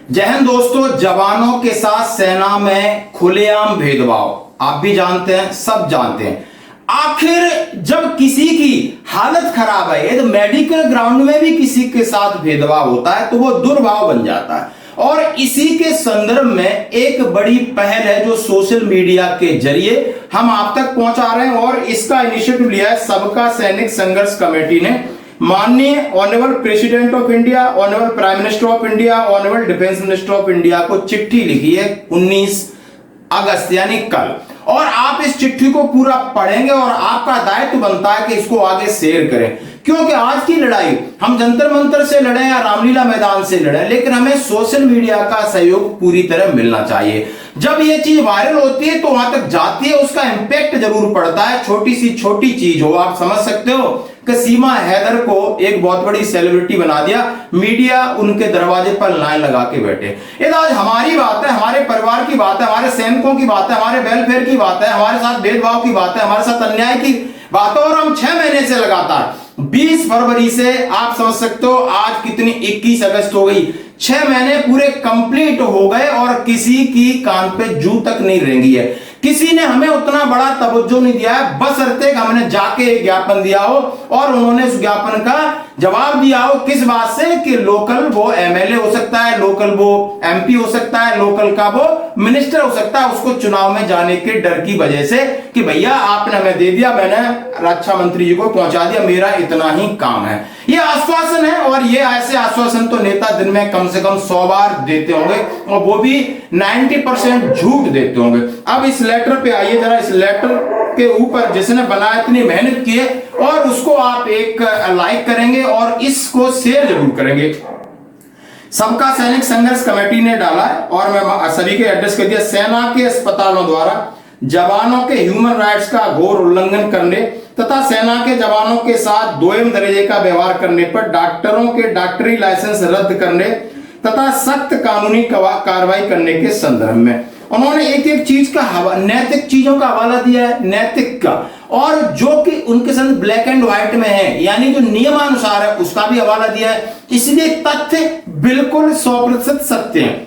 जय हिंद दोस्तों। जवानों के साथ सेना में खुलेआम भेदभाव आप भी जानते हैं, सब जानते हैं। आखिर जब किसी की हालत खराब है, तो मेडिकल ग्राउंड में भी किसी के साथ भेदभाव होता है तो वो दुर्भाव बन जाता है। और इसी के संदर्भ में एक बड़ी पहल है जो सोशल मीडिया के जरिए हम आप तक पहुंचा रहे हैं, और इसका इनिशिएटिव लिया है सबका सैनिक संघर्ष कमेटी ने। माननीय honourable president of India, honourable prime minister of India, honourable defence minister of India को चिट्ठी लिखी है 19 अगस्त यानी कल, और आप इस चिट्ठी को पूरा पढ़ेंगे और आपका दायित्व बनता है कि इसको आगे शेयर करें। क्योंकि आज की लड़ाई हम जंतर मंतर से लड़े या रामलीला मैदान से लड़े, लेकिन हमें सोशल मीडिया का सहयोग पूरी तरह मिलना चाहिए। जब ये चीज वायरल होती है तो वहां तक जाती है, उसका इंपैक्ट जरूर पड़ता है। छोटी सी छोटी चीज हो, आप समझ सकते हो कि सीमा हैदर को एक बहुत बड़ी सेलिब्रिटी बना दिया, मीडिया उनके दरवाजे पर लाइन लगा के बैठे। ये आज हमारी बात है, हमारे परिवार की बात है, हमारे सैनिकों की बात है, हमारे वेलफेयर की बात है, हमारे साथ भेदभाव की बात है, हमारे साथ अन्याय की बात है। और हम 6 महीने से लगातार 20 फरवरी से आप समझ सकते हो आज कितनी 21 अगस्त हो गई, 6 महीने पूरे कंप्लीट हो गए और किसी की कान पे जू तक नहीं रेंगी है। किसी ने हमें उतना बड़ा तवज्जो नहीं दिया है, बशर्ते हमने जाके एक ज्ञापन दिया हो और उन्होंने उस ज्ञापन का जवाब दिया हो। किस बात से कि लोकल वो एमएलए हो सकता है, लोकल वो एमपी हो सकता है, लोकल का वो मिनिस्टर हो सकता है, उसको चुनाव में जाने के डर की वजह से कि भैया आपने हमें दे दिया, मैंने रक्षा मंत्री जी को पहुंचा दिया, मेरा इतना ही काम है। ये आश्वासन है, और ये ऐसे आश्वासन तो नेता दिन में कम से कम 100 बार देते होंगे, और वो भी 90% झूठ देते होंगे। अब इस लेटर पे आइए जरा। इस लेटर के ऊपर जिसने बनाया, इतनी मेहनत की है, और उसको आप एक लाइक करेंगे और इसको शेयर जरूर करेंगे। सबका सैनिक संघर्ष कमेटी ने डाला है, और मैं सभी के एड्रेस कर दिया। सेना के अस्पतालों द्वारा जवानों के ह्यूमन राइट्स का घोर उल्लंघन करने तथा सेना के जवानों के साथ दोयम दर्जे का व्यवहार करने पर डॉक्टरों के डॉक्टरी लाइसेंस रद्द करने तथा सख्त कानूनी कार्रवाई करने के संदर्भ में उन्होंने एक एक चीज का नैतिक चीजों का हवाला दिया है, नैतिक का, और जो कि उनके साथ ब्लैक एंड व्हाइट में है, यानी जो नियमानुसार है उसका भी हवाला दिया है। इसलिए तथ्य बिल्कुल 100% सत्य है।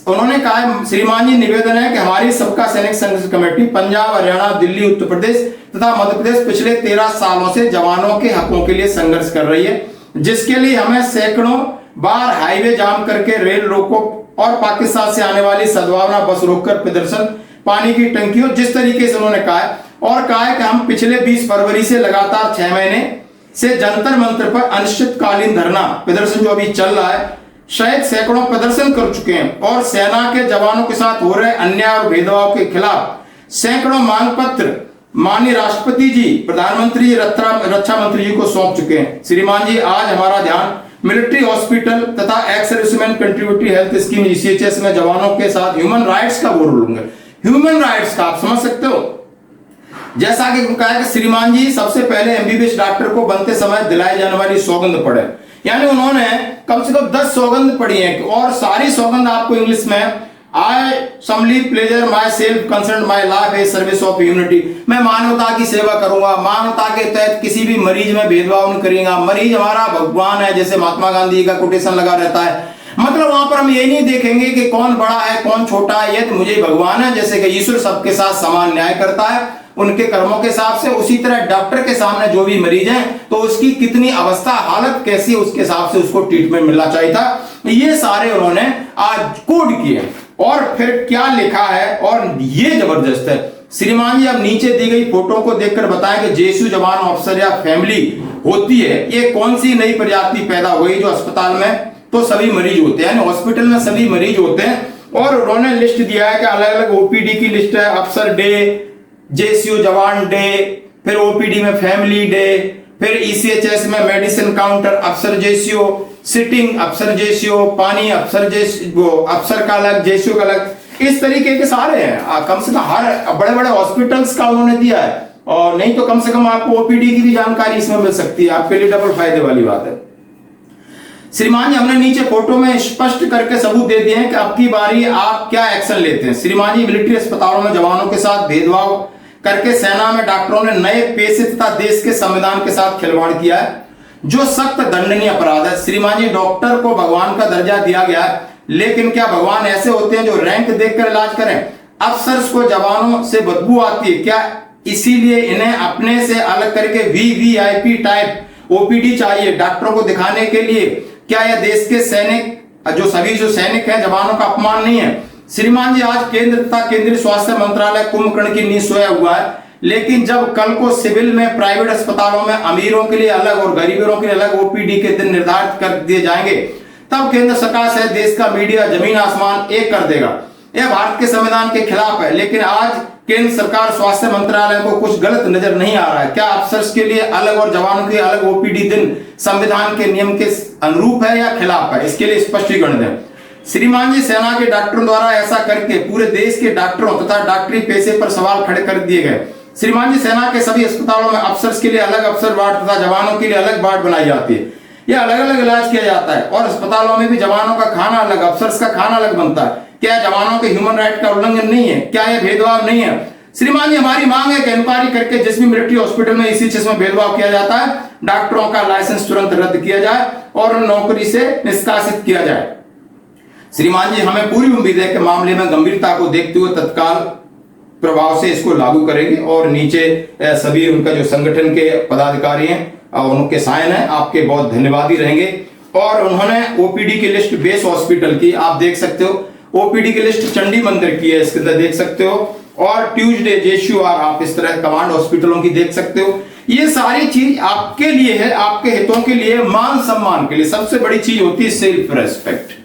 उन्होंने कहा, श्रीमान जी निवेदन है कि हमारी सबका सैनिक संघर्ष कमेटी पंजाब, हरियाणा, दिल्ली, उत्तर प्रदेश तथा मध्य प्रदेश पिछले 13 सालों से जवानों के हकों के लिए संघर्ष कर रही है, जिसके लिए हमें सैकड़ों बार हाईवे जाम करके, रेल रोको और पाकिस्तान से आने वाली सद्भावना बस रोककर प्रदर्शन, पानी की टंकियों, जिस तरीके से उन्होंने कहा है, और कहा है कि हम पिछले 20 फरवरी से लगातार 6 महीने से जंतर मंतर पर अनिश्चितकालीन धरना प्रदर्शन जो अभी चल रहा है, शायद सैकड़ों प्रदर्शन कर चुके हैं, और सेना के जवानों के साथ हो रहे अन्याय और भेदभाव के खिलाफ सैकड़ों मांग पत्र माननीय राष्ट्रपति जी, प्रधानमंत्री जी, रक्षा मंत्री जी को सौंप चुके हैं। श्रीमान जी, आज हमारा ध्यान मिलिट्री हॉस्पिटल तथा ex serviceman contributory health scheme ECHS में जवानों के साथ ह्यूमन राइट्स का वो लूंगा। ह्यूमन राइट्स का आप समझ सकते हो, जैसा कि कहा कि श्रीमान जी सबसे पहले MBBS डॉक्टर को बनते समय दिलाई जाने वाली सौगंध पढ़े, यानी उन्होंने कम से कम 10 सौगंध पढ़ी है, और सारी सौगंध आपको इंग्लिश में, I solemnly pledge myself concern my life a service of humanity, मैं मानवता की सेवा करूंगा, मानवता के तहत किसी भी मरीज में भेदभाव नहीं करूंगा, मरीज हमारा भगवान है, जैसे महात्मा गांधी का कोटेशन लगा रहता है। मतलब वहां पर हम ये नहीं देखेंगे कि कौन बड़ा है कौन छोटा है, ये तो मुझे भगवान है, जैसे कि ईश्वर सबके साथ समान न्याय करता है उनके कर्मों के हिसाब से, उसी तरह डॉक्टर के सामने जो भी मरीज है तो उसकी कितनी अवस्था, हालत कैसी है, उसके हिसाब से उसको ट्रीटमेंट मिलना चाहिए था। ये सारे उन्होंने आज कोड किए, और फिर क्या लिखा है, और ये जबरदस्त है। श्रीमान जी, अब नीचे दी गई फोटो को देखकर बताएं कि जेएसयू जवान अफसर या फैमिली होती है, ये कौन सी नई प्रजाति पैदा हुई जो अस्पताल में तो सभी मरीज होते हैं, हॉस्पिटल में सभी मरीज होते हैं। और उन्होंने लिस्ट दिया है कि अलग अलग OPD की लिस्ट है, अफसर डे, जेएसयू जवान डे, फिर OPD में फैमिली डे, फिर ECHS में मेडिसिन काउंटर अफसर जेएसयू, सिटिंग अफसर जेएसयू, पानी अफसर जेएसयू, अफसर का अलग, जेएसयू का अलग, इस तरीके के सारे हैं। कम से कम हर बड़े बड़े हॉस्पिटल्स का उन्होंने दिया है, और नहीं तो कम से कम आपको OPD की भी जानकारी इसमें मिल सकती है, आपके लिए डबल फायदे वाली बात है। श्रीमान जी, हमने नीचे फोटो में स्पष्ट करके सबूत दे दिए हैं कि अब की बारी आप क्या एक्शन लेते हैं। श्रीमान जी, मिलिट्री अस्पतालों में जवानों के साथ भेदभाव करके सेना में डॉक्टरों ने नए पेशे तथा देश के संविधान के साथ खिलवाड़ किया है, जो सख्त दंडनीय अपराध है। श्रीमान जी, डॉक्टर को भगवान का दर्जा दिया गया है, लेकिन क्या भगवान ऐसे होते हैं जो रैंक देखकर इलाज करें? अफसर्स को जवानों से बदबू आती है क्या, इसीलिए इन्हें अपने से अलग करके वीवीआईपी टाइप ओपीडी चाहिए डॉक्टरों को दिखाने के लिए? क्या यह देश के सैनिक जो सैनिक हैं जवानों का अपमान नहीं है? श्रीमान जी, आज केंद्र तथा केंद्रीय स्वास्थ्य मंत्रालय कुंभकर्ण की नींव सोया हुआ है, लेकिन जब कल को सिविल में प्राइवेट अस्पतालों में अमीरों के लिए अलग और गरीबों के लिए अलग ओपीडी के दिन निर्धारित कर दिए जाएंगे, तब केंद्र सरकार से देश का मीडिया जमीन आसमान एक कर देगा। यह भारत के संविधान के खिलाफ है, लेकिन आज केंद्र सरकार स्वास्थ्य मंत्रालय को कुछ गलत नजर नहीं आ रहा है। क्या अफसर्स के लिए अलग और जवानों के लिए अलग ओपीडी दिन संविधान के नियम के अनुरूप है या खिलाफ है? इसके लिए स्पष्टीकरण दें। श्रीमान जी, सेना के डॉक्टरों द्वारा ऐसा करके पूरे देश के डॉक्टरों तथा डॉक्टरी पेशे पर सवाल खड़े कर दिए गए। श्रीमान जी, सेना के सभी अस्पतालों में अफसर्स के लिए अलग अफसर वार्ड तथा जवानों के लिए अलग वार्ड बनाई जाती है। यह अलग अलग इलाज किया जाता है और अस्पतालों में भी जवानों का खाना अलग, अफसर्स का खाना अलग बनता है। क्या जवानों के ह्यूमन राइट का उल्लंघन नहीं है? क्या यह भेदभाव नहीं है? श्रीमान जी, हमारी मांग है कि इंक्वायरी करके जिस भी मिलिट्री हॉस्पिटल में इसी चीज में भेदभाव किया जाता है, डॉक्टरों का लाइसेंस तुरंत रद्द किया जाए और उन नौकरी से निष्कासित किया जाए। श्रीमान जी, हमें पूरी उम्मीद है कि मामले में गंभीरता को देखते हुए तत्काल प्रभाव से इसको लागू करेंगे और नीचे सभी उनका जो संगठन के पदाधिकारी हैं उनके साइन है, आपके बहुत धन्यवादी रहेंगे। और उन्होंने ओपीडी की लिस्ट बेस हॉस्पिटल की आप देख सकते हो, ओपीडी की लिस्ट चंडी मंदिर की है, इसके अंदर देख सकते हो, और ट्यूजडे जेशुआर आप इस तरह कमांड हॉस्पिटलों की देख सकते हो। ये सारी चीज आपके लिए है, आपके हितों के लिए, मान सम्मान के लिए। सबसे बड़ी चीज होती है सेल्फ रेस्पेक्ट।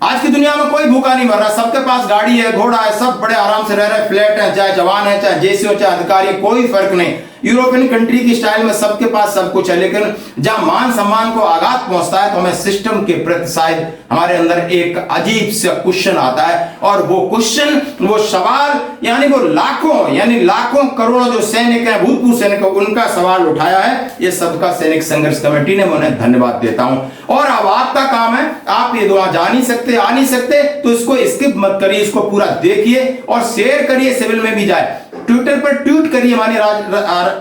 आज की दुनिया में कोई भूखा नहीं मर रहा, सबके पास गाड़ी है, घोड़ा है, सब बड़े आराम से रह रहे, फ्लैट है, चाहे जवान है, चाहे जेसी हो, चाहे अधिकारी, कोई फर्क नहीं। यूरोपियन कंट्री की स्टाइल में सबके पास सब कुछ है, लेकिन जहां मान सम्मान को आघात पहुंचता है तो हमें सिस्टम के प्रति शायद हमारे अंदर एक अजीब सा क्वेश्चन आता है। और वो क्वेश्चन, वो सवाल, यानी वो लाखों करोड़ों जो सैनिक हैं, भूतपूर्व सैनिक, उनका सवाल उठाया है ये सबका सैनिक संघर्ष कमेटी ने। मैं उन्हें धन्यवाद देता हूं। और अब आपका काम है, आप ये दुआ जा नहीं सकते, आ नहीं सकते तो इसको स्किप मत करिए, इसको पूरा देखिए और शेयर करिए, सिविल में भी जाए, ट्विटर पर ट्वीट करिए, हमारे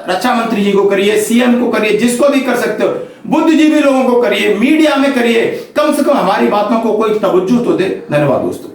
रक्षा मंत्री जी को करिए, सीएम को करिए, जिसको भी कर सकते हो, बुद्धिजीवी लोगों को करिए, मीडिया में करिए, कम से कम हमारी बातों को कोई तवज्जो तो दे। धन्यवाद दोस्तों।